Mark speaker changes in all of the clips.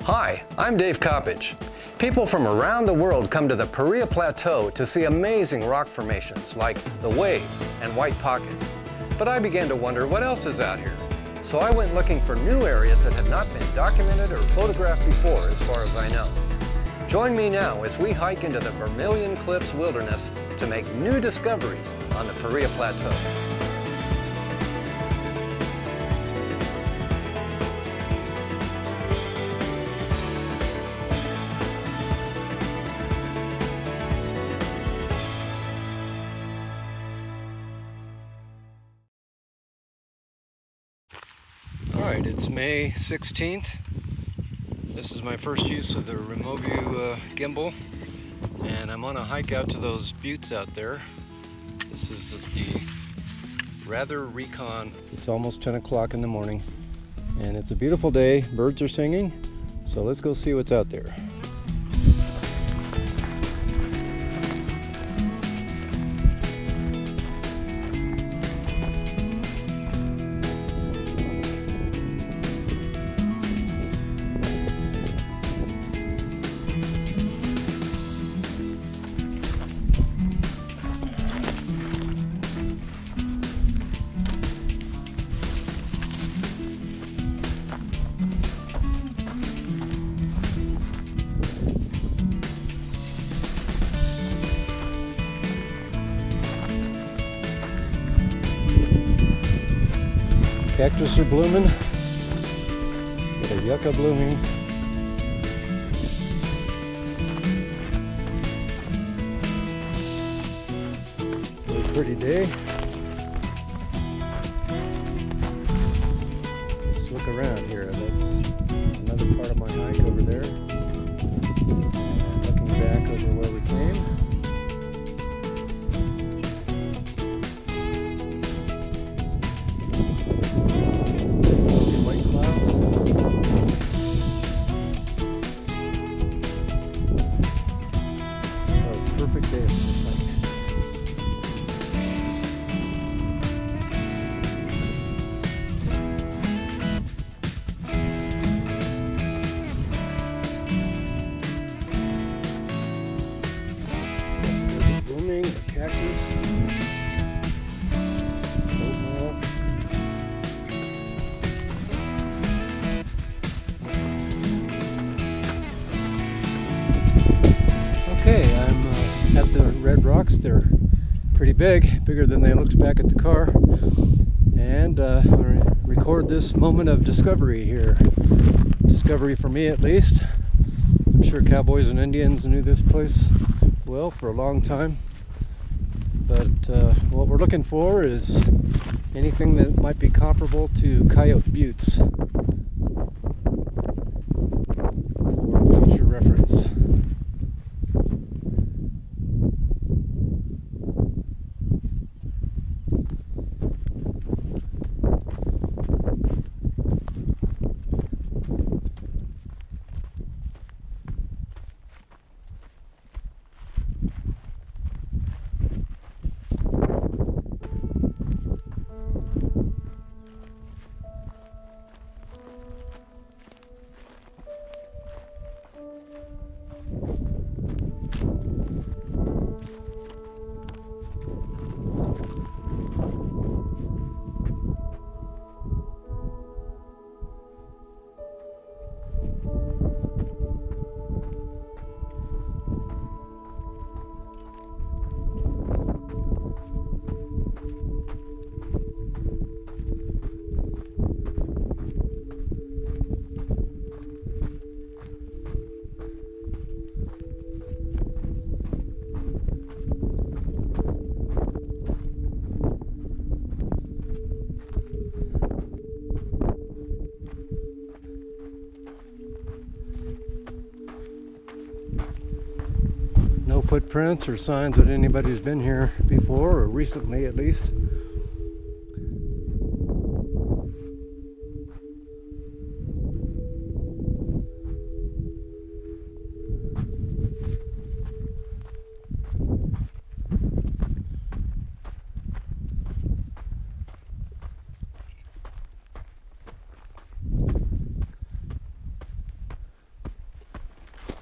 Speaker 1: Hi, I'm Dave Coppage. People from around the world come to the Paria Plateau to see amazing rock formations like the Wave and White Pocket. But I began to wonder what else is out here. So I went looking for new areas that had not been documented or photographed before, as far as I know. Join me now as we hike into the Vermilion Cliffs wilderness to make new discoveries on the Paria Plateau. Alright, it's May 16th. This is my first use of the remote view gimbal, and I'm on a hike out to those buttes out there. This is the Recon. It's almost 10 o'clock in the morning, and it's a beautiful day. Birds are singing, so let's go see what's out there. Cactus are blooming, got a yucca blooming. Really pretty day. Let's look around here. That's another part of my hike over there. And looking back over where we came. Perfect day. There's a blooming cactus. Okay, I'm at the red rocks. They're pretty big, bigger than they looked back at the car. And I'm going to record this moment of discovery here. Discovery for me, at least. I'm sure cowboys and Indians knew this place well for a long time. But what we're looking for is anything that might be comparable to Coyote Buttes for future reference. No footprints or signs that anybody's been here before, or recently at least.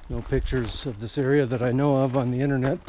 Speaker 1: No pictures of this area that I know of on the internet.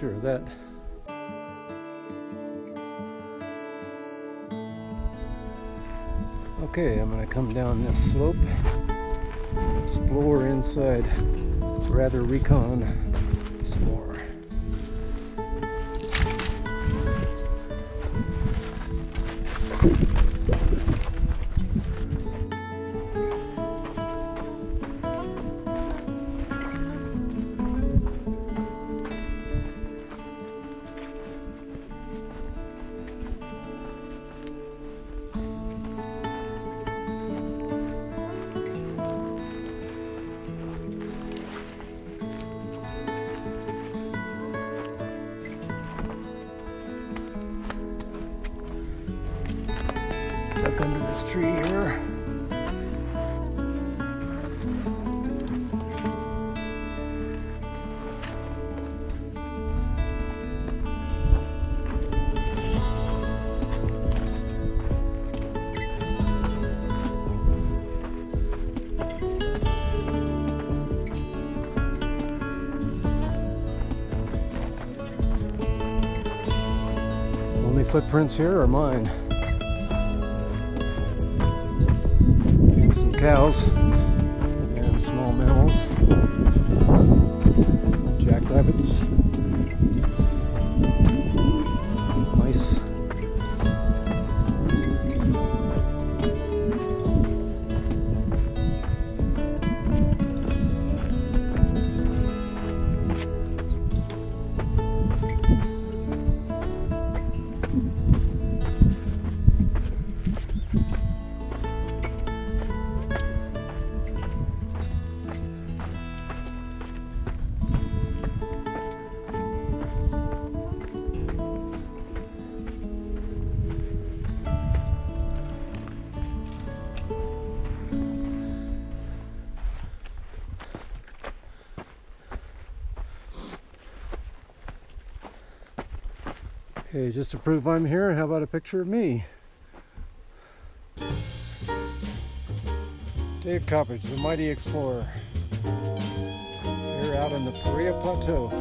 Speaker 1: Of that. Okay, I'm going to come down this slope and explore inside, rather Recon some more. Duck under this tree here. Only footprints here are mine. Some cows and small mammals, jackrabbits, mice. Okay, just to prove I'm here, how about a picture of me? Dave Coppage, the mighty explorer. Here out on the Paria Plateau.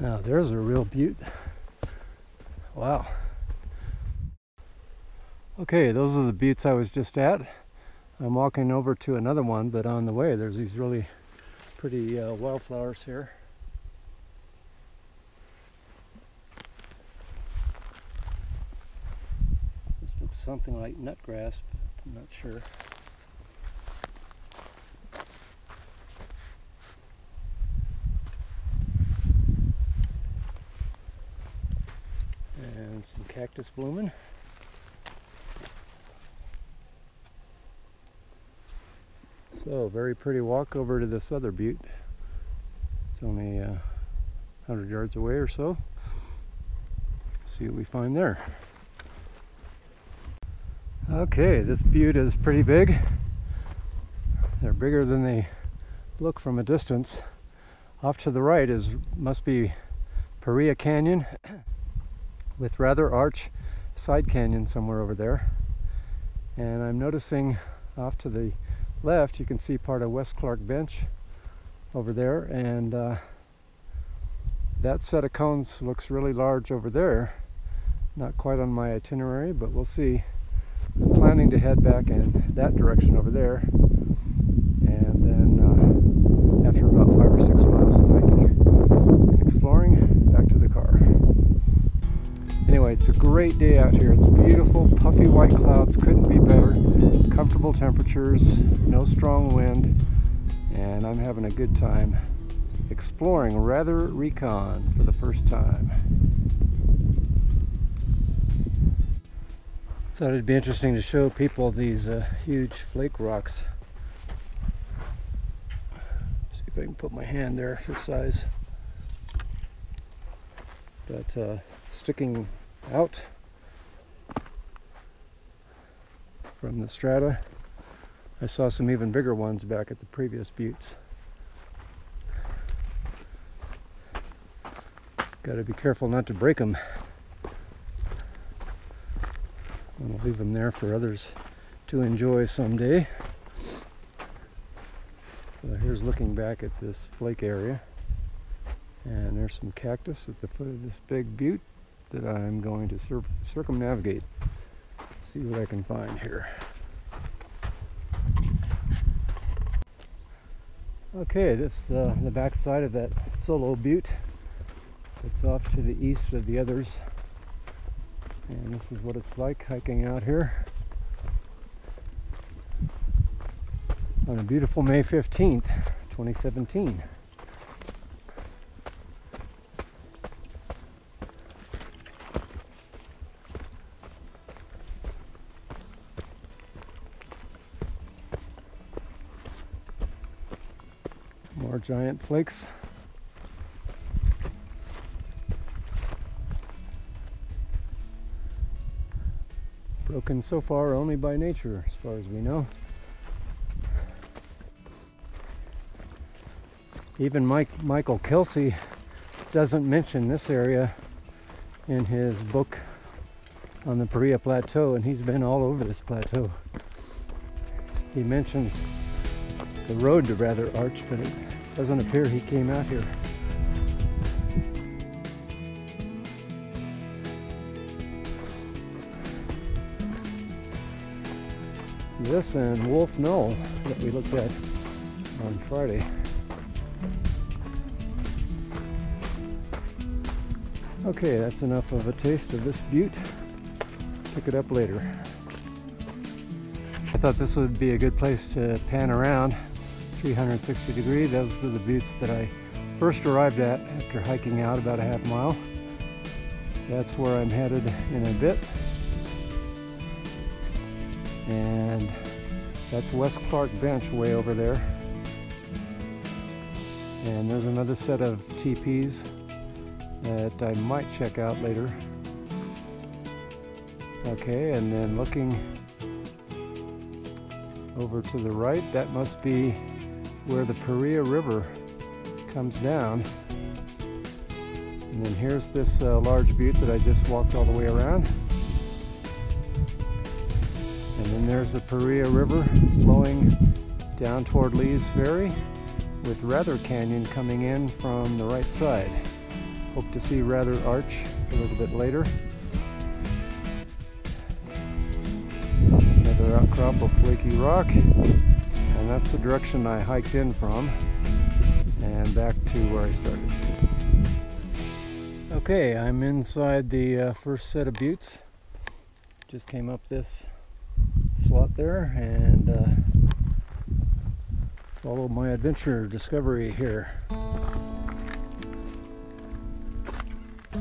Speaker 1: Now there's a real butte. Wow. Okay, those are the buttes I was just at. I'm walking over to another one, but on the way there's these really pretty wildflowers here. This looks something like nutgrass, but I'm not sure. And some cactus blooming. So, very pretty walk over to this other butte. It's only 100 yards away or so. See what we find there. Okay, this butte is pretty big. They're bigger than they look from a distance. Off to the right must be Paria Canyon with rather arch side canyon somewhere over there. And I'm noticing off to the left you can see part of West Clark Bench over there, and That set of cones looks really large over there. Not quite on my itinerary, but we'll see. I'm planning to head back in that direction over there, and then after about 5 or 6 miles of hiking and exploring, back to the car. Anyway, it's a great day out here. It's beautiful, puffy white clouds, couldn't be better. Comfortable temperatures, no strong wind, and I'm having a good time exploring Recon for the first time. Thought it'd be interesting to show people these huge flake rocks. See if I can put my hand there for size. But sticking out from the strata, I saw some even bigger ones back at the previous buttes. Got to be careful not to break them. I'm going to leave them there for others to enjoy someday. So here's looking back at this flake area. And there's some cactus at the foot of this big butte that I'm going to circumnavigate. See what I can find here. Okay, this is the back side of that solo butte. It's off to the east of the others. And this is what it's like hiking out here on a beautiful May 15th, 2017. More giant flakes. Broken so far only by nature, as far as we know. Even Michael Kelsey doesn't mention this area in his book on the Paria Plateau, and he's been all over this plateau. He mentions the road to Rather Arch, but it doesn't appear he came out here. This and Wolf Knoll that we looked at on Friday. Okay, that's enough of a taste of this butte. Pick it up later. I thought this would be a good place to pan around 360 degrees. Those are the buttes that I first arrived at after hiking out about a half mile. That's where I'm headed in a bit. And that's West Clark Bench way over there. And there's another set of teepees that I might check out later. Okay, and then looking over to the right, that must be where the Paria River comes down. And then here's this large butte that I just walked all the way around. And then there's the Paria River flowing down toward Lee's Ferry, with Rather Canyon coming in from the right side. Hope to see Rather Arch a little bit later. Another outcrop of flaky rock, and that's the direction I hiked in from and back to where I started. Okay, I'm inside the first set of buttes. Just came up this slot there and follow my adventure discovery here. See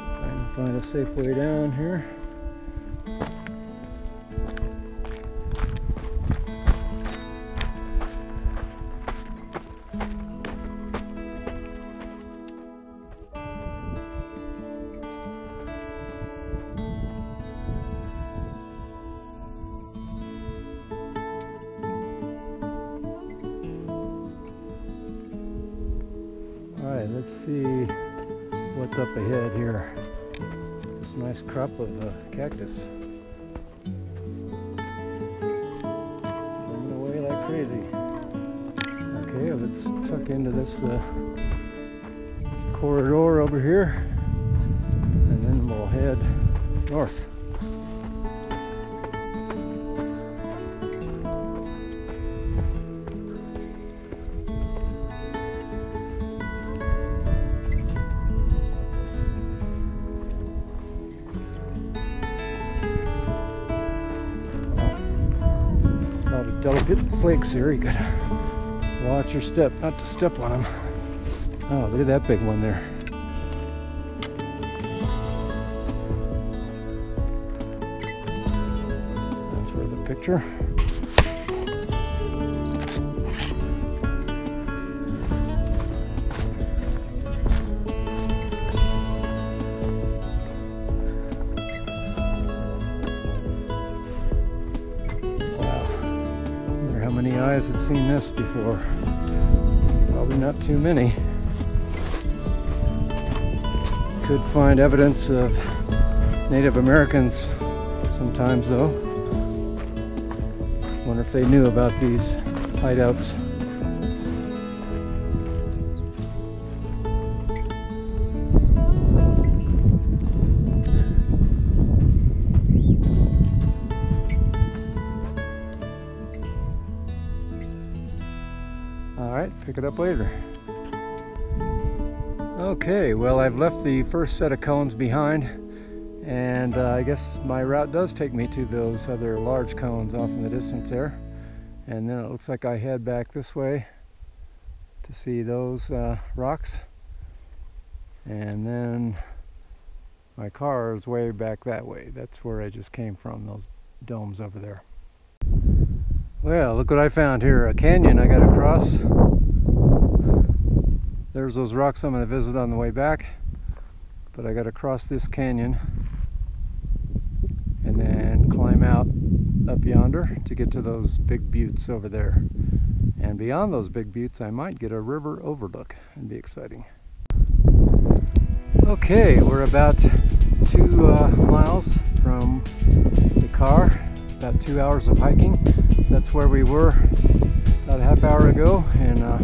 Speaker 1: if I can find a safe way down here. Alright, let's see what's up ahead here. This nice crop of cactus. Blooming away like crazy. Okay, a it's tucked into this corridor over here, and then we'll head north. Delicate flakes here. You gotta watch your step, not to step on them. Oh, look at that big one there. That's for the picture. How many eyes have seen this before? Probably not too many. Could find evidence of Native Americans sometimes though. Wonder if they knew about these hideouts. Alright, pick it up later. Okay, well, I've left the first set of cones behind, and I guess my route does take me to those other large cones off in the distance there. And then it looks like I head back this way to see those rocks. And then my car is way back that way. That's where I just came from, those domes over there. Well, look what I found here, a canyon I got to cross. There's those rocks I'm going to visit on the way back, but I got to cross this canyon and then climb out up yonder to get to those big buttes over there. And beyond those big buttes I might get a river overlook. It'd be exciting. Okay, we're about 2 miles from the car, about 2 hours of hiking. That's where we were about a half hour ago, in a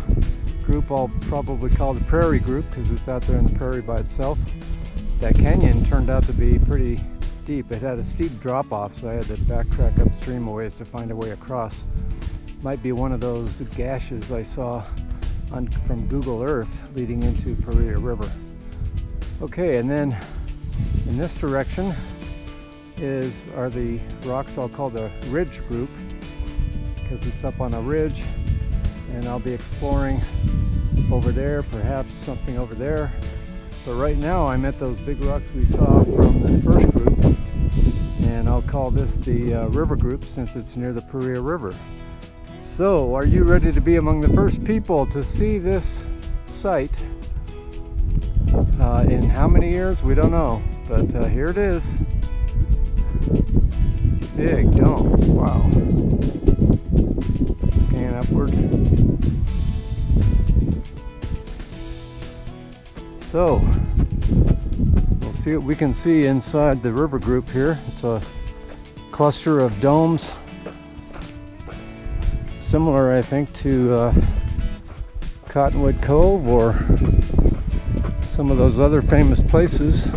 Speaker 1: group I'll probably call the Prairie Group because it's out there in the prairie by itself. That canyon turned out to be pretty deep. It had a steep drop off, so I had to backtrack upstream a ways to find a way across. Might be one of those gashes I saw from Google Earth leading into Paria River. Okay, and then in this direction are the rocks I'll call the Ridge Group, because it's up on a ridge, and I'll be exploring over there, perhaps something over there. But right now I'm at those big rocks we saw from the first group, and I'll call this the River Group since it's near the Paria River. So, are you ready to be among the first people to see this site? In how many years? We don't know, but here it is. Big domes, wow. Scan upward. So, we'll see what we can see inside the river group here. It's a cluster of domes, similar I think to Cottonwood Cove or some of those other famous places.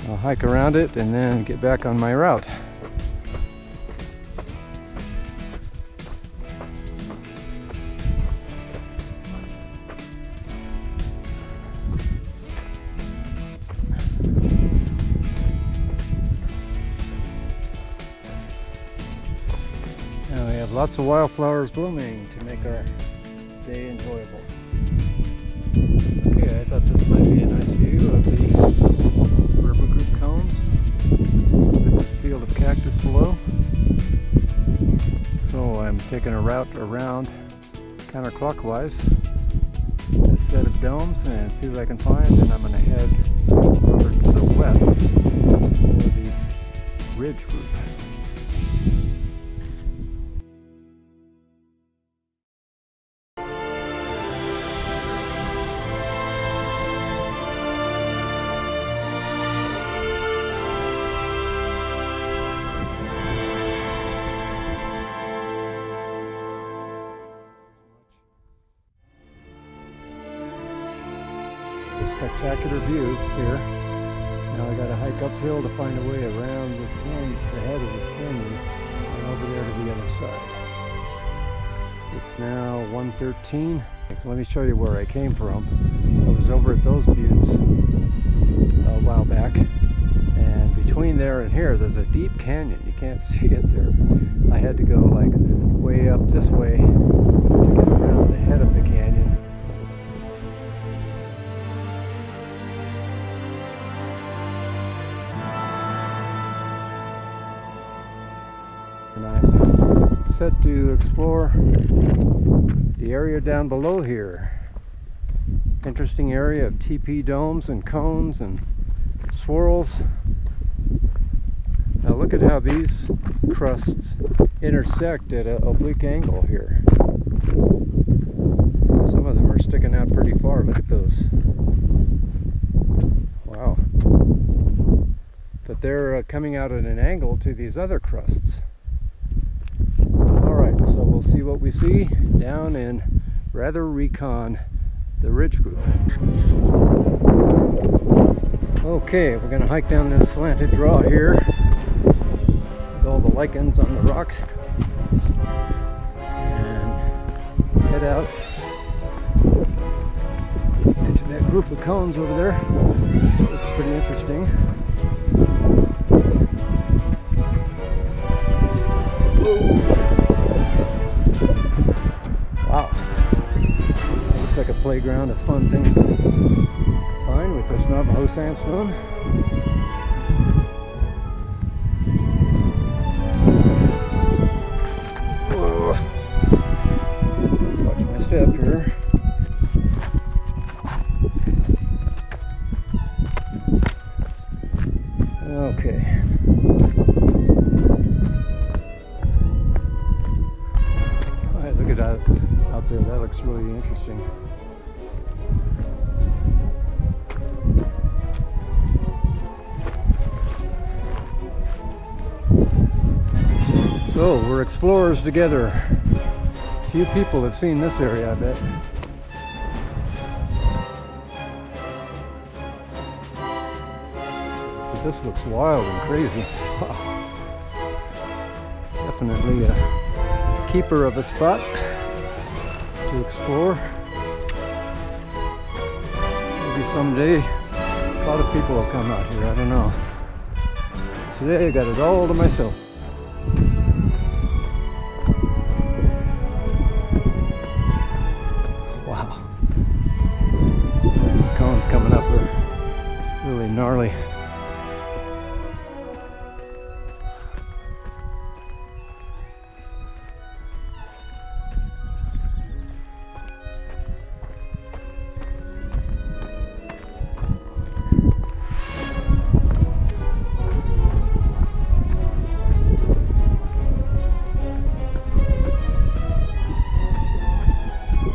Speaker 1: I'll hike around it and then get back on my route. Now we have lots of wildflowers blooming to make our day enjoyable. Okay, I thought this might be a nice view of the river group cones with this field of cactus below. So I'm taking a route around counterclockwise this set of domes and see what I can find, and I'm going to head over to the west for the Ridge Group. spectacular view here. Now I got to hike uphill to find a way around this canyon, the head of this canyon, and over there to the other side. It's now 1:13. So let me show you where I came from. I was over at those buttes a while back, and between there and here there's a deep canyon. You can't see it there. I had to go like way up this way to get around the head of the canyon. And I'm set to explore the area down below here. Interesting area of teepee domes and cones and swirls. Now look at how these crusts intersect at an oblique angle here. Some of them are sticking out pretty far. Look at those. Wow. But they're coming out at an angle to these other crusts. Alright, so we'll see what we see down in rather Recon, the ridge group. Okay, we're going to hike down this slanted draw here with all the lichens on the rock and head out into that group of cones over there. It's pretty interesting. Wow, looks like a playground of fun things to find with this Navajo sandstone. Whoa. Watch my step here. Okay. Alright, look at that out there. That looks really interesting. So, we're explorers together. Few people have seen this area, I bet. But this looks wild and crazy. Wow. Definitely a keeper of a spot to explore. Maybe someday a lot of people will come out here, I don't know. Today I got it all to myself. Wow. Some of these cones coming up are really gnarly.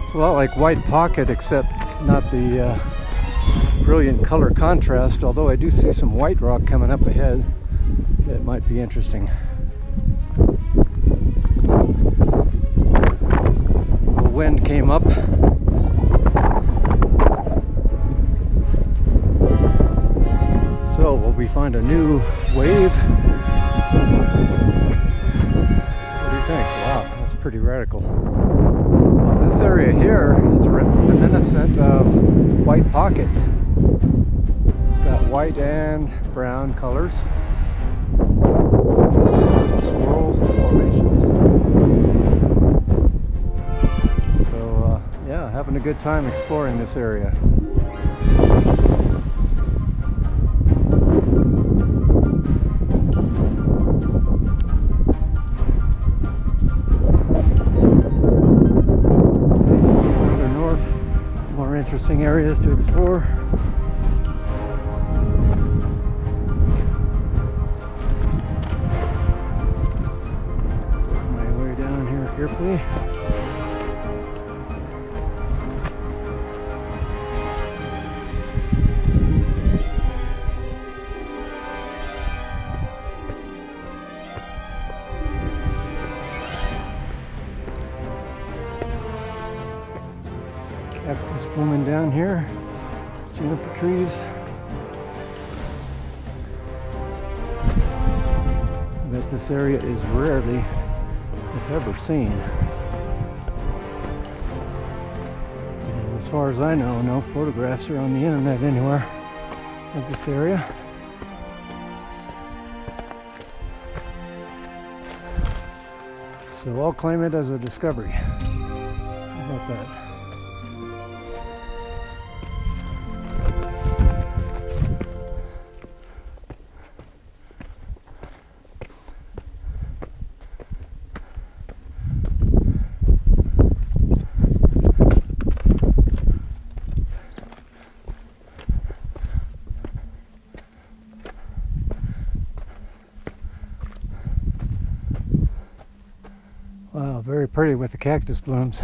Speaker 1: It's a lot like White Pocket, except not the brilliant color contrast, although I do see some white rock coming up ahead that might be interesting. The wind came up. So will we find a new wave? What do you think? Wow, that's pretty radical. This area here is reminiscent of White Pocket. It's got white and brown colors, swirls and formations. So yeah, having a good time exploring this area. Interesting areas to explore. Work my way down here carefully. Cactus blooming down here. juniper trees that this area is rarely, if ever, seen. And as far as I know, no photographs are on the internet anywhere of this area. So I'll claim it as a discovery. How about that? Wow, very pretty with the cactus blooms.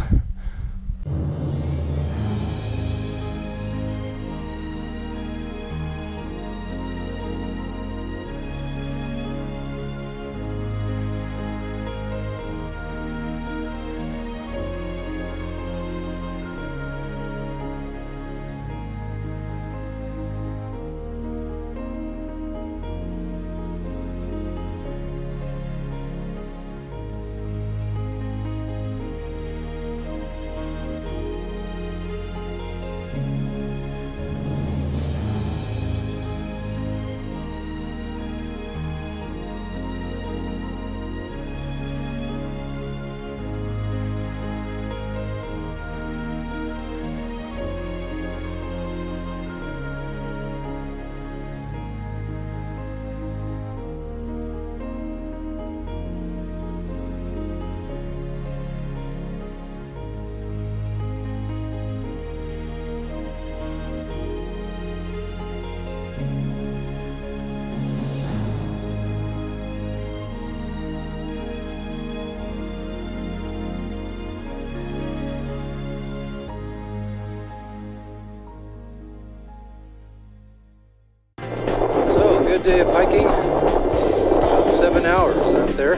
Speaker 1: Good day of hiking, about 7 hours out there,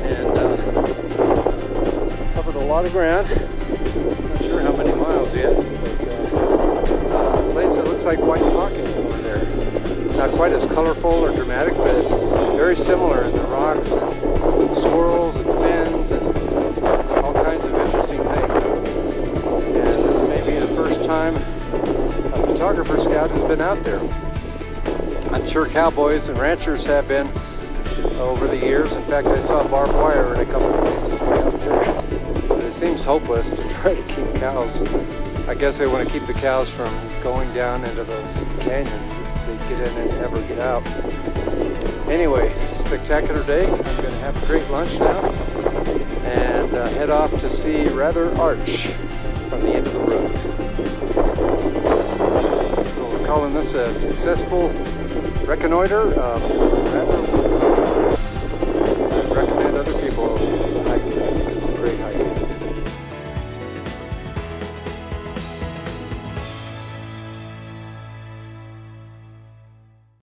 Speaker 1: and covered a lot of ground. Not sure how many miles yet, but a place that looks like White Pocket over there. Not quite as colorful or dramatic, but very similar in the rocks and swirls and fins and all kinds of interesting things. And this may be the first time photographer scout has been out there. I'm sure cowboys and ranchers have been over the years. In fact, I saw barbed wire in a couple of places way out there. But it seems hopeless to try to keep cows. I guess they want to keep the cows from going down into those canyons if they get in and never get out. Anyway, spectacular day. I'm going to have a great lunch now and head off to see Rather Arch from the end of the road. Calling this a successful reconnoiter of Rather